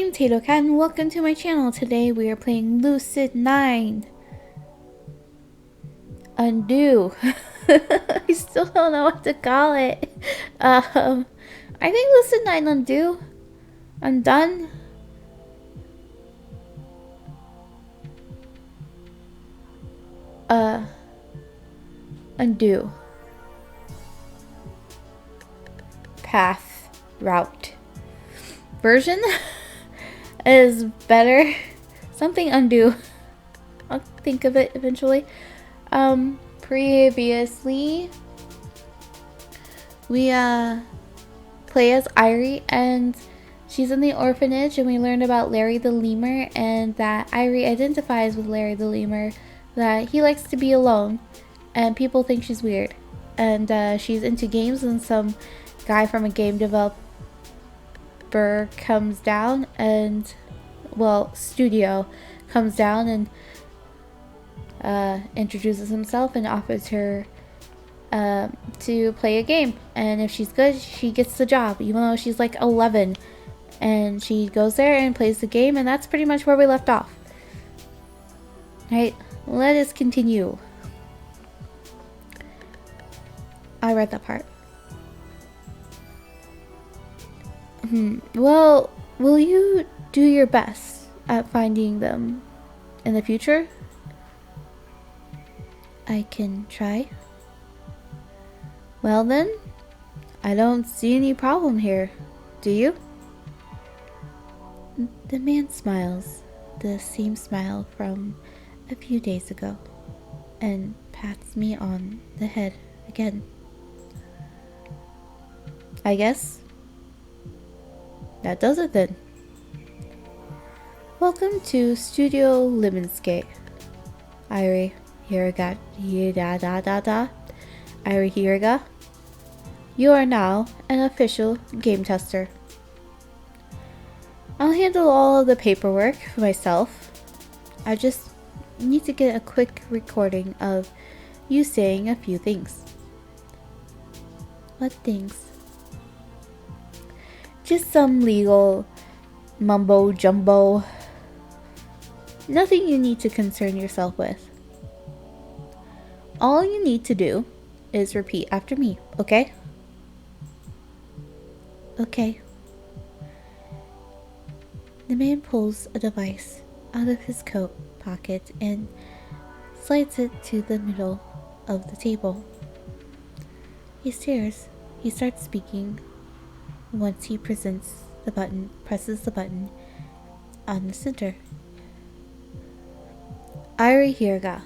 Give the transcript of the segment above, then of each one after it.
name's tatocat and welcome to my channel. Today we are playing Lucid9. Undo. I still don't know what to call it. I think Lucid9 undo. Undone. Undo. Path. Route. Version is better. Something undo. I'll think of it eventually. Previously we play as Irie, and she's in the orphanage, and we learned about Larry the lemur, and that Irie identifies with Larry the lemur, that he likes to be alone and people think she's weird, and she's into games, and some guy from a game developer comes down, and studio comes down and introduces himself and offers her to play a game, and if she's good she gets the job, even though she's like 11, and she goes there and plays the game, and that's pretty much where we left off. Right, let us continue. I read that part. Well, will you do your best at finding them in the future? I can try. Well then, I don't see any problem here, do you? The man smiles, the same smile from a few days ago, and pats me on the head again. I guess that does it then. Welcome to Studio Lemonscape. Irie Hiraga. Irie Hiraga. You are now an official game tester. I'll handle all of the paperwork myself. I just need to get a quick recording of you saying a few things. What things? Just some legal mumbo jumbo. Nothing you need to concern yourself with. All you need to do is repeat after me, okay? Okay. The man pulls a device out of his coat pocket and slides it to the middle of the table. He stares. He starts speaking. Once he presses the button on the center. Irie Hiraga.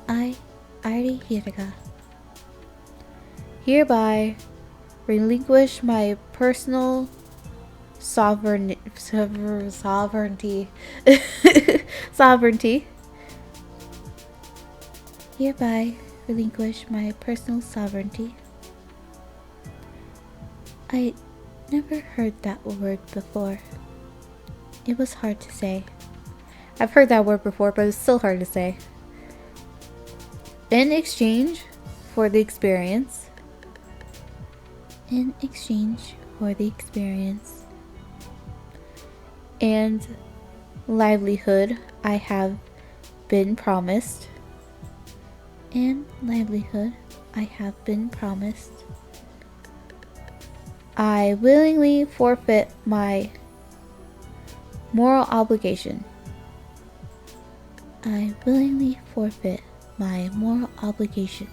I, Irie Hiraga, hereby relinquish my personal sovereignty. Hereby relinquish my personal sovereignty. I never heard that word before. It was hard to say. I've heard that word before, but it's still hard to say. In exchange for the experience. In exchange for the experience. And livelihood I have been promised. And livelihood I have been promised. I willingly forfeit my moral obligation. I willingly forfeit my moral obligation.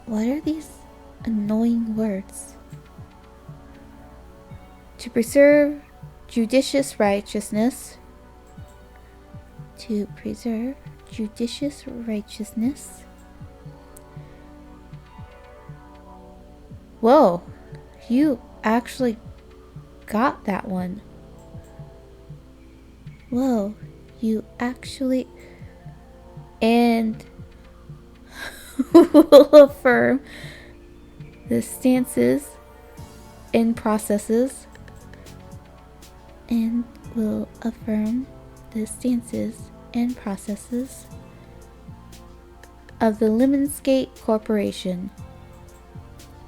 What are these annoying words? To preserve judicious righteousness. To preserve judicious righteousness. Whoa, you actually got that one. Whoa, you actually... And will affirm the stances and processes. And will affirm the stances and processes of the Lemonscape Corporation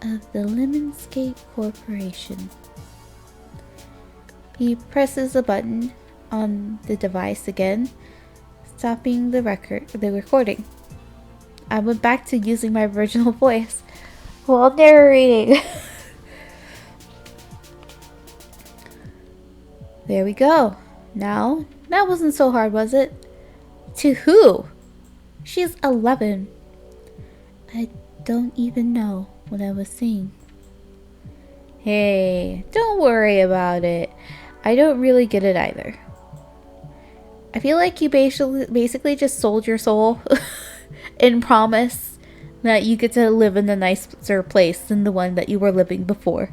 of the Lemonscape Corporation. He presses a button on the device again, stopping the recording. I went back to using my original voice while narrating. There we go. Now, that wasn't so hard, was it? To who? She's 11. I don't even know what I was saying. Hey, don't worry about it. I don't really get it either. I feel like you basically just sold your soul in promise that you get to live in a nicer place than the one that you were living before.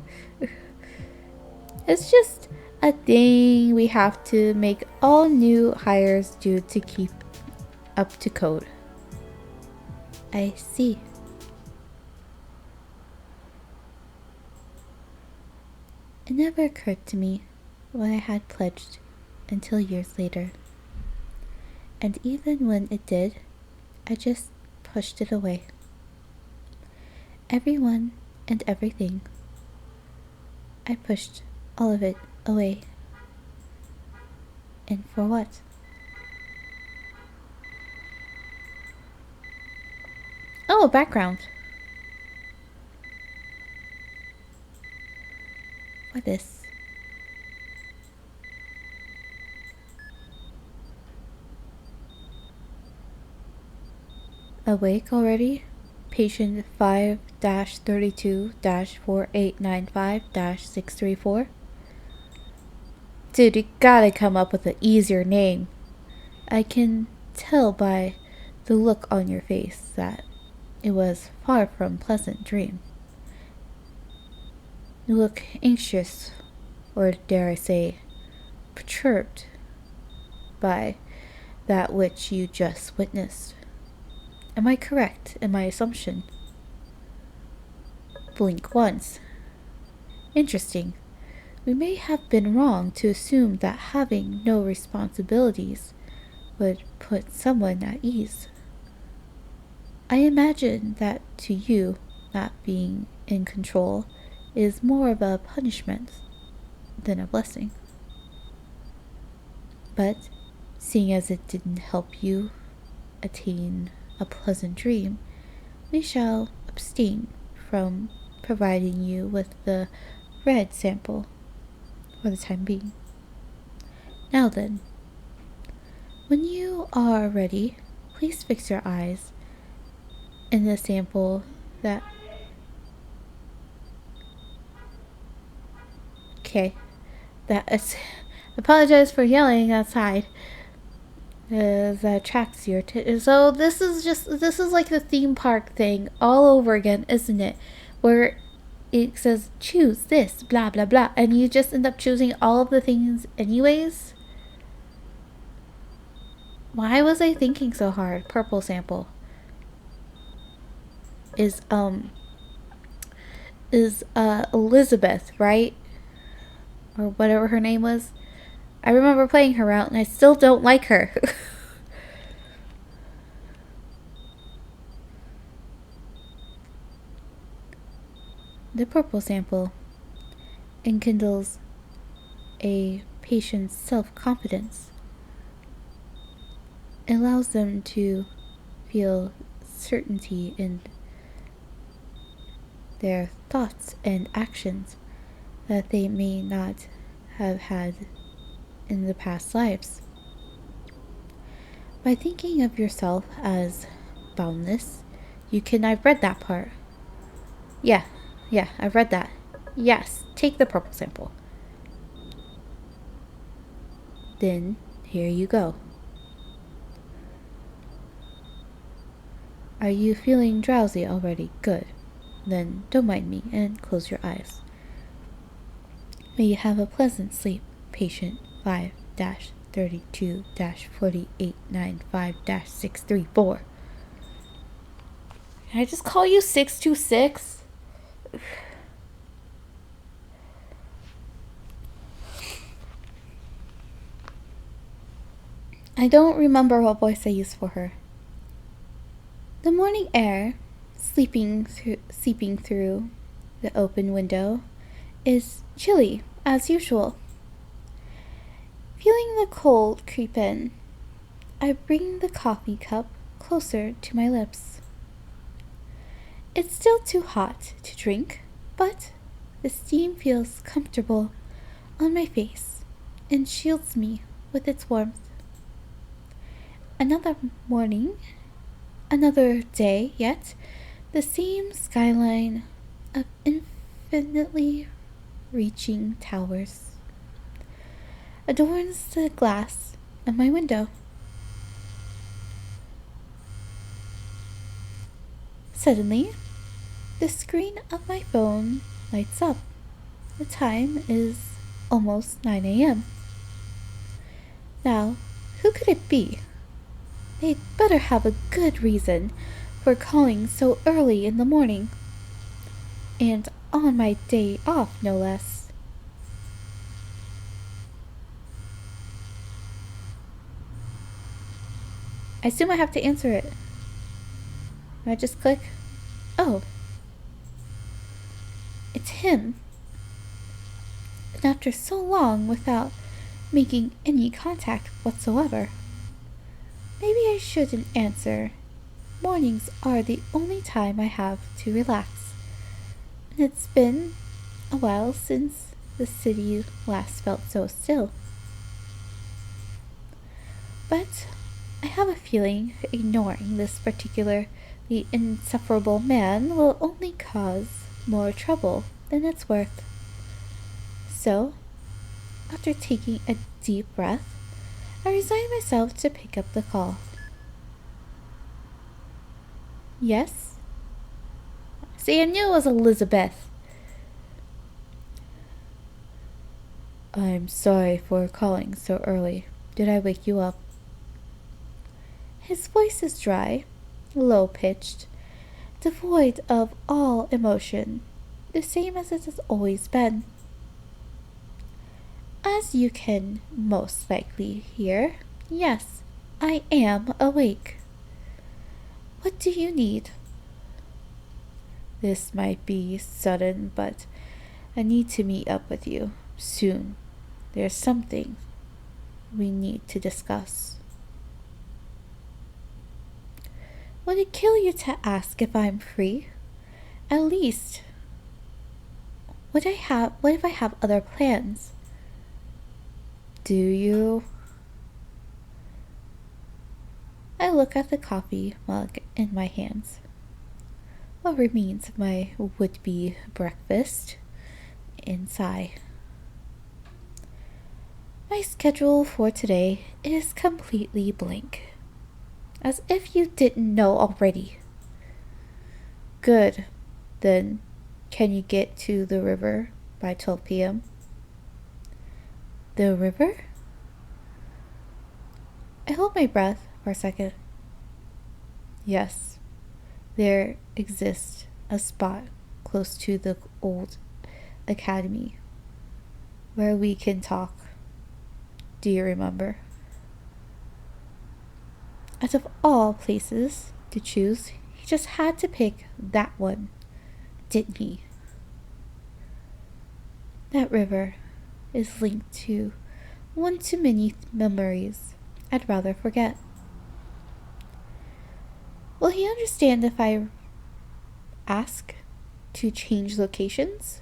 It's just a thing we have to make all new hires do to keep up to code. I see. It never occurred to me what I had pledged until years later. And even when it did, I just pushed it away. Everyone and everything. I pushed all of it away. And for what? Oh, background. What is? Awake already? Patient 5-32-4895-634? Dude, you gotta come up with an easier name. I can tell by the look on your face that it was far from a pleasant dream. You look anxious, or dare I say, perturbed by that which you just witnessed. Am I correct in my assumption? Blink once. Interesting. We may have been wrong to assume that having no responsibilities would put someone at ease. I imagine that to you, not being in control is more of a punishment than a blessing. But, seeing as it didn't help you attain a pleasant dream, we shall abstain from providing you with the red sample for the time being. Now then, when you are ready, please fix your eyes in the sample that... Okay, that is... Apologize for yelling outside. That attracts your attention. So this is like the theme park thing all over again, isn't it? Where it says choose this, blah blah blah, and you just end up choosing all of the things anyways. Why was I thinking so hard? Purple sample is Elizabeth, right? Or whatever her name was. I remember playing her out, and I still don't like her. The purple sample enkindles a patient's self-confidence. It allows them to feel certainty in their thoughts and actions that they may not have had in the past lives. By thinking of yourself as boundless, you can... I've read that part. Yeah, I've read that. Yes, take the purple sample. Then, here you go. Are you feeling drowsy already? Good. Then don't mind me and close your eyes. May you have a pleasant sleep, patient 5-32-4895-634. Can I just call you 626? I don't remember what voice I used for her. The morning air, seeping through The open window is chilly, as usual. Feeling the cold creep in, I bring the coffee cup closer to my lips. It's still too hot to drink, but the steam feels comfortable on my face and shields me with its warmth. Another morning, another day, yet the same skyline of infinitely reaching towers adorns the glass of my window. Suddenly, the screen of my phone lights up. The time is almost 9 a.m. Now, who could it be? They'd better have a good reason for calling so early in the morning. And on my day off, no less. I assume I have to answer it. I just click. Oh. It's him. And after so long without making any contact whatsoever. Maybe I shouldn't answer. Mornings are the only time I have to relax. And it's been a while since the city last felt so still. But I have a feeling ignoring this particularly insufferable man will only cause more trouble than it's worth. So, after taking a deep breath, I resign myself to pick up the call. Yes? See, I knew it was Elizabeth. I'm sorry for calling so early. Did I wake you up? His voice is dry, low-pitched, devoid of all emotion, the same as it has always been. As you can most likely hear, yes, I am awake. What do you need? This might be sudden, but I need to meet up with you soon. There's something we need to discuss. Would it kill you to ask if I'm free? At least, what if I have other plans? Do you? I look at the coffee mug in my hands. What remains of my would-be breakfast, and sigh. My schedule for today is completely blank. As if you didn't know already. Good. Then, can you get to the river by 12 p.m.? The river? I hold my breath for a second. Yes, there exists a spot close to the old academy where we can talk. Do you remember? Out of all places to choose, he just had to pick that one, didn't he? That river is linked to one too many memories I'd rather forget. Will he understand if I ask to change locations?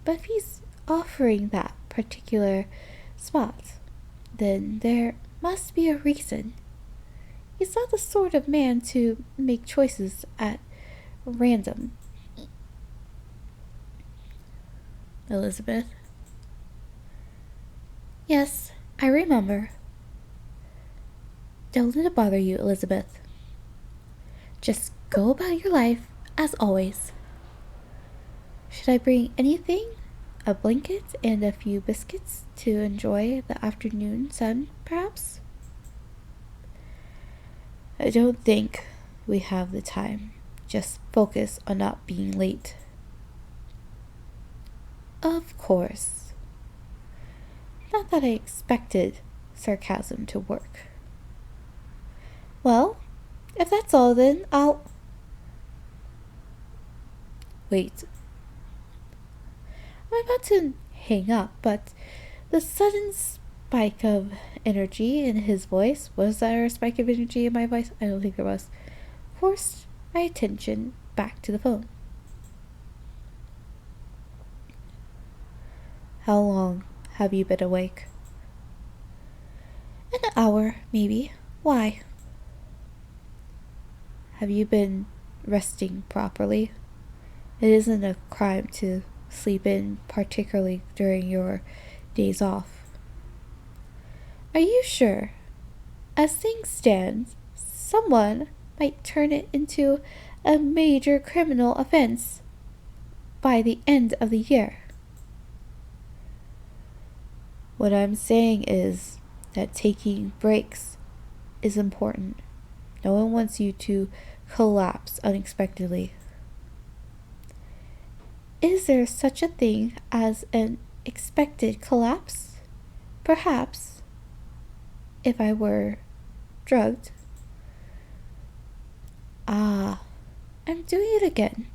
But if he's offering that particular spot, then there must be a reason. He's not the sort of man to make choices at random. Elizabeth? Yes, I remember. Don't let it bother you, Elizabeth. Just go about your life as always. Should I bring anything? A blanket and a few biscuits to enjoy the afternoon sun, perhaps? I don't think we have the time. Just focus on not being late. Of course. Not that I expected sarcasm to work. Well, if that's all then, I'll... Wait. I'm about to hang up, but the sudden spike of energy in his voice — was there a spike of energy in my voice? I don't think there was — forced my attention back to the phone. How long have you been awake? An hour, maybe. Why? Have you been resting properly? It isn't a crime to sleep in, particularly during your days off. Are you sure? As things stand, someone might turn it into a major criminal offense by the end of the year. What I'm saying is that taking breaks is important. No one wants you to collapse unexpectedly. Is there such a thing as an expected collapse? Perhaps, if I were drugged. Ah, I'm doing it again,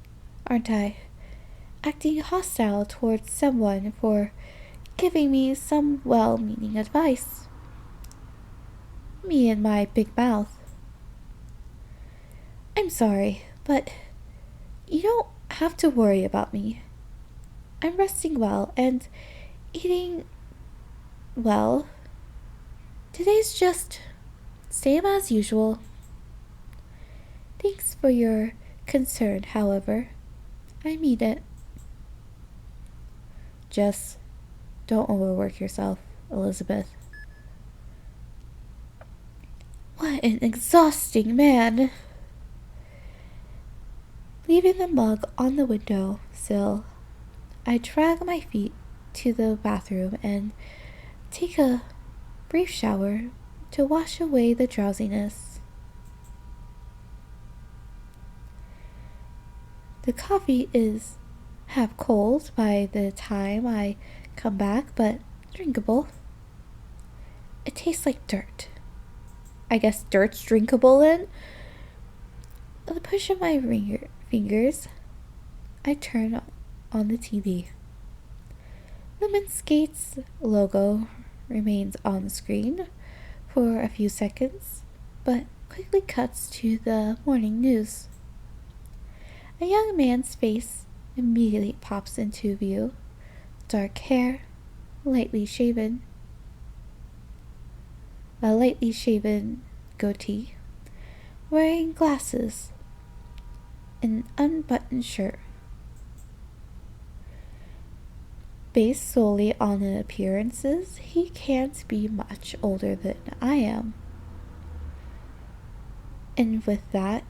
aren't I? Acting hostile towards someone for giving me some well-meaning advice. Me and my big mouth. I'm sorry, but you don't have to worry about me. I'm resting well and eating well. Today's just same as usual. Thanks for your concern, however. I mean it. Just don't overwork yourself, Elizabeth. What an exhausting man. Leaving the mug on the window sill, I drag my feet to the bathroom and take a brief shower to wash away the drowsiness. The coffee is half cold by the time I come back, but drinkable. It tastes like dirt. I guess dirt's drinkable then? With a push of my fingers, I turn on the TV. Lumenskate's logo remains on the screen for a few seconds, but quickly cuts to the morning news. A young man's face immediately pops into view. Dark hair, lightly shaven goatee, wearing glasses, an unbuttoned shirt. Based solely on the appearances, he can't be much older than I am. And with that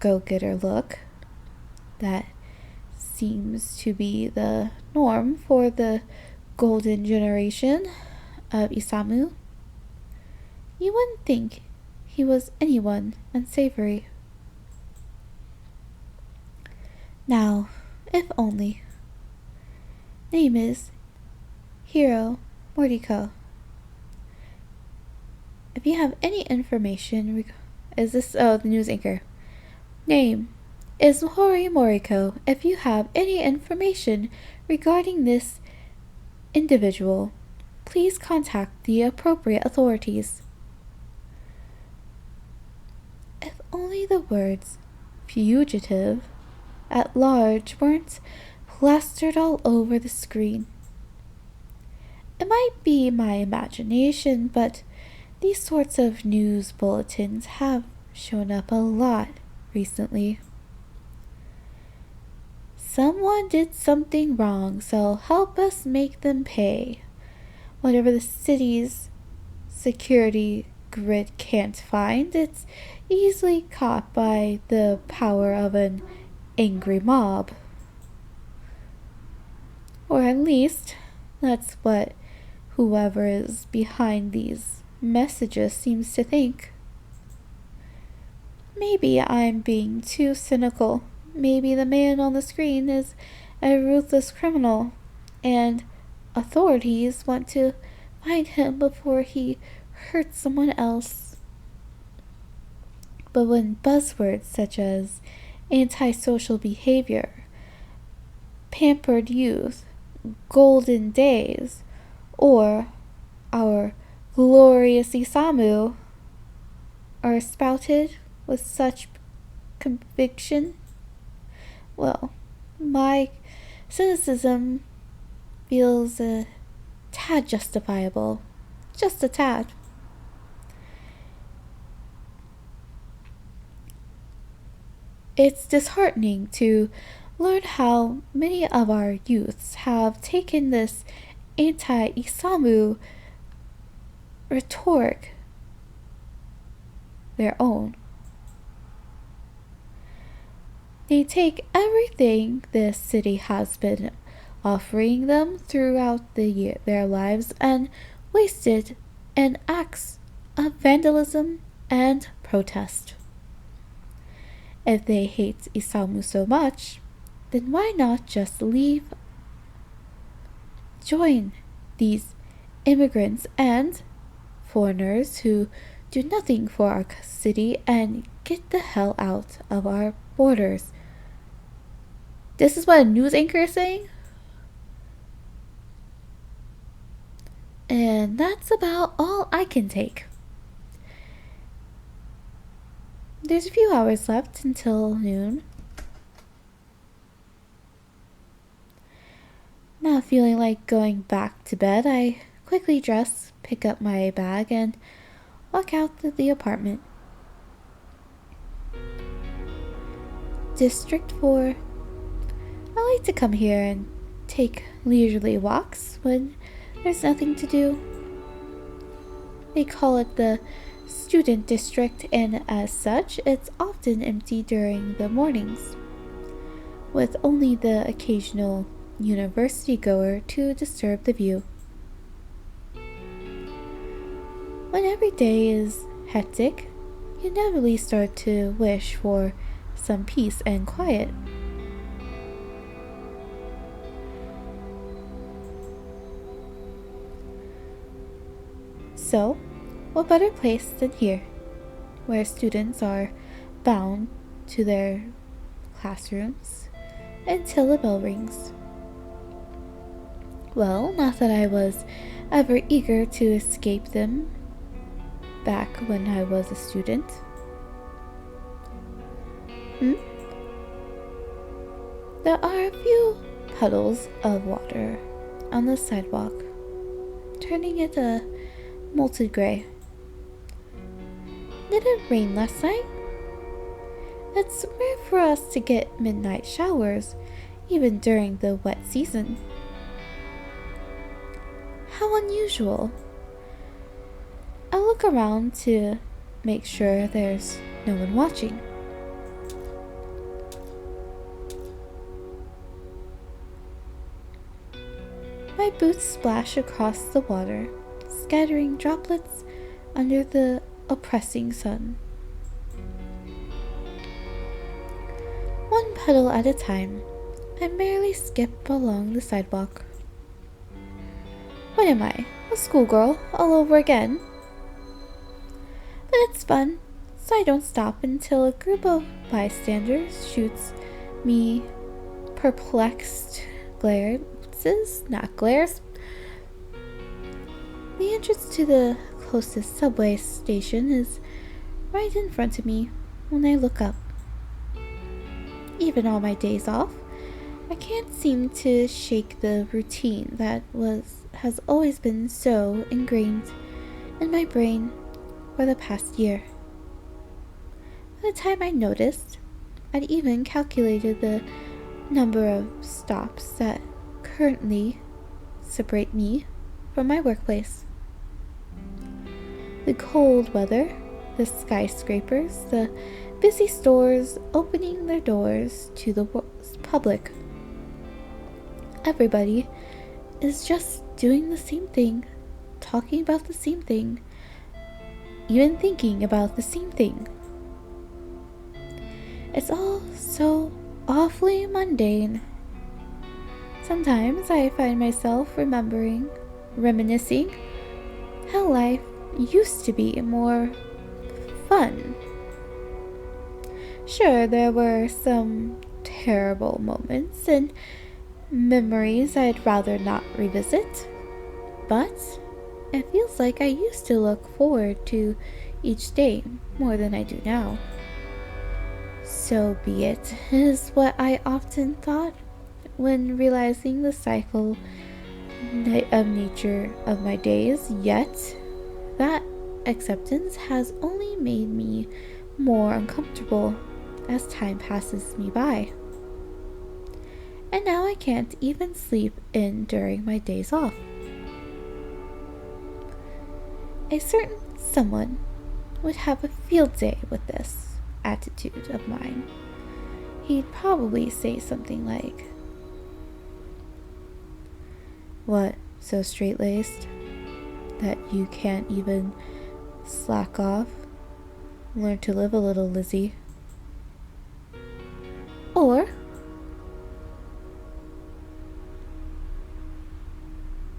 go-getter look that seems to be the norm for the golden generation of Isamu, you wouldn't think he was anyone unsavory. Now, if only. Name is Hiro Moriko. If you have any information, the news anchor. Name is Hori Moriko. If you have any information regarding this individual, please contact the appropriate authorities. If only the words fugitive at large weren't plastered all over the screen. It might be my imagination, but these sorts of news bulletins have shown up a lot recently. Someone did something wrong, so help us make them pay. Whatever the city's security grid can't find, it's easily caught by the power of an angry mob. Or at least, that's what whoever is behind these messages seems to think. Maybe I'm being too cynical. Maybe the man on the screen is a ruthless criminal, and authorities want to find him before he hurts someone else. But when buzzwords such as antisocial behavior, pampered youth, golden days, or our glorious Isamu are spouted with such conviction, well, my cynicism feels a tad justifiable. Just a tad. It's disheartening to learn how many of our youths have taken this anti-Isamu rhetoric their own. They take everything this city has been offering them throughout their lives and waste it in acts of vandalism and protest. If they hate Isamu so much, then why not just join these immigrants and foreigners who do nothing for our city and get the hell out of our borders? This is what a news anchor is saying? And that's about all I can take. There's a few hours left until noon. Not feeling like going back to bed, I quickly dress, pick up my bag, and walk out of the apartment. District 4. I like to come here and take leisurely walks when there's nothing to do. They call it the student district, and as such, it's often empty during the mornings, with only the occasional university goer to disturb the view. When every day is hectic, you inevitably start to wish for some peace and quiet. So, what better place than here, where students are bound to their classrooms until the bell rings? Well, not that I was ever eager to escape them back when I was a student. There are a few puddles of water on the sidewalk, turning it a molted gray. Did it rain last night? It's rare for us to get midnight showers, even during the wet season. How unusual. I look around to make sure there's no one watching. My boots splash across the water, scattering droplets under the oppressing sun. One puddle at a time, I merely skip along the sidewalk. What am I, a schoolgirl all over again? But it's fun, so I don't stop until a group of bystanders shoots me perplexed glances, not glares. The entrance to the closest subway station is right in front of me when I look up. Even on my days off, I can't seem to shake the routine that has always been so ingrained in my brain for the past year. By the time I noticed, I'd even calculated the number of stops that currently separate me from my workplace. The cold weather, the skyscrapers, the busy stores opening their doors to the public. Everybody is just doing the same thing, talking about the same thing, even thinking about the same thing. It's all so awfully mundane. Sometimes I find myself reminiscing how life used to be more fun. Sure, there were some terrible moments, and memories I'd rather not revisit, but it feels like I used to look forward to each day more than I do now. So be it, is what I often thought when realizing the cycle of nature of my days, yet that acceptance has only made me more uncomfortable as time passes me by. And now I can't even sleep in during my days off. A certain someone would have a field day with this attitude of mine. He'd probably say something like, "What, so straight-laced that you can't even slack off? Learn to live a little, Lizzie." Or,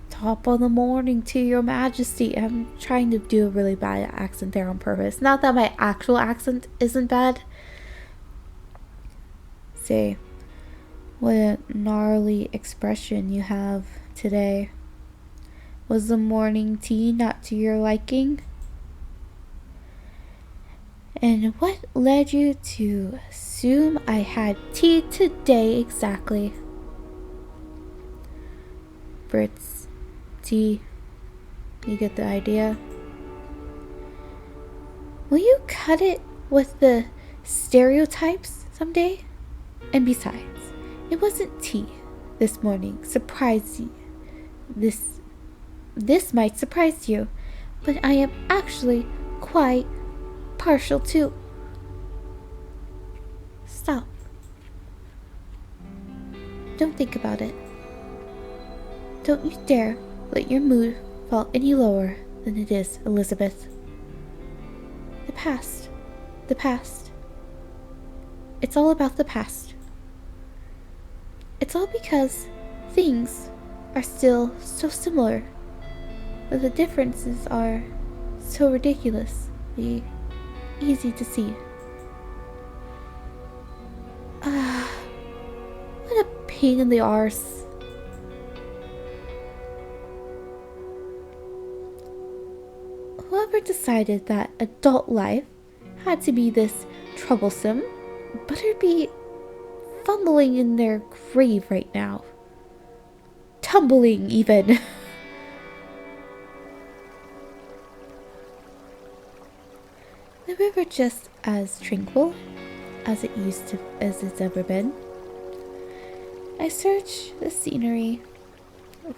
"Top of the morning to your majesty." I'm trying to do a really bad accent there on purpose. Not that my actual accent isn't bad. Say, "What a gnarly expression you have today. Was the morning tea not to your liking? And what led you to assume I had tea today exactly?" Brits, tea, you get the idea? Will you cut it with the stereotypes someday? And besides, it wasn't tea this morning. Surprise you. This might surprise you, but I am actually quite partial to. Stop. Don't think about it. Don't you dare let your mood fall any lower than it is, Elizabeth. The past. The past. It's all about the past. It's all because things are still so similar, but the differences are so ridiculously easy to see. What a pain in the arse. Whoever decided that adult life had to be this troublesome better be fumbling in their grave right now. Tumbling, even. The river just as tranquil as it's ever been. I search the scenery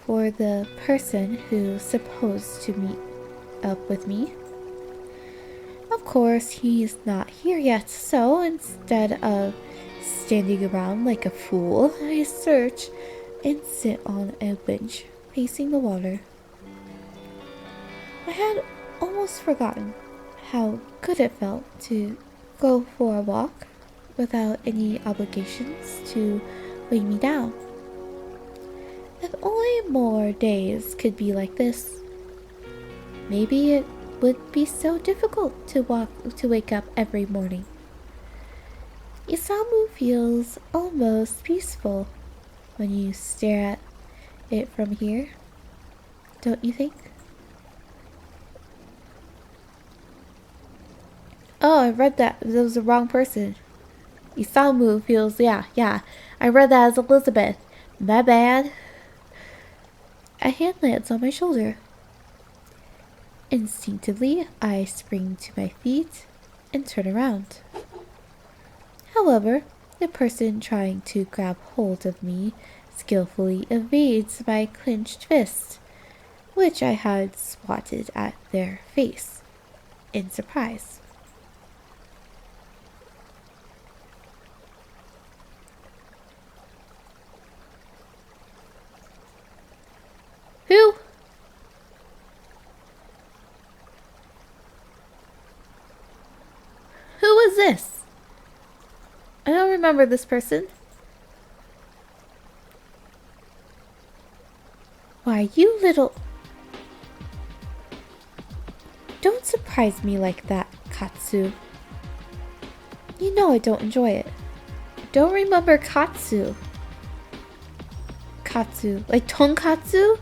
for the person who's supposed to meet up with me. Of course, he's not here yet, so instead of standing around like a fool, I search and sit on a bench facing the water. I had almost forgotten how good it felt to go for a walk without any obligations to weigh me down. If only more days could be like this, maybe it would be so difficult to wake up every morning. Isamu feels almost peaceful when you stare at it from here, don't you think? Oh, I read that. That was the wrong person. Isamu feels, yeah. I read that as Elizabeth. My bad. A hand lands on my shoulder. Instinctively, I spring to my feet and turn around. However, the person trying to grab hold of me skillfully evades my clenched fist, which I had swatted at their face in surprise. Who? Who is this? I don't remember this person. Why, you little... Don't surprise me like that, Katsu. You know I don't enjoy it. I don't remember Katsu. Katsu. Like tonkatsu?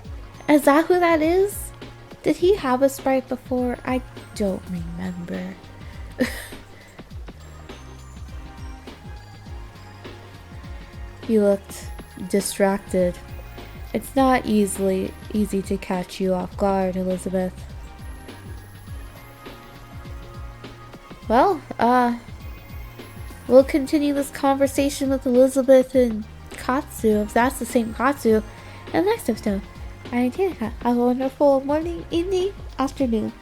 Is that who that is? Did he have a Sprite before? I don't remember. He looked distracted. It's not easy to catch you off guard, Elizabeth. Well, we'll continue this conversation with Elizabeth and Katsu, if that's the same Katsu, in the next episode. I'm Danica. Have a wonderful morning, evening, afternoon.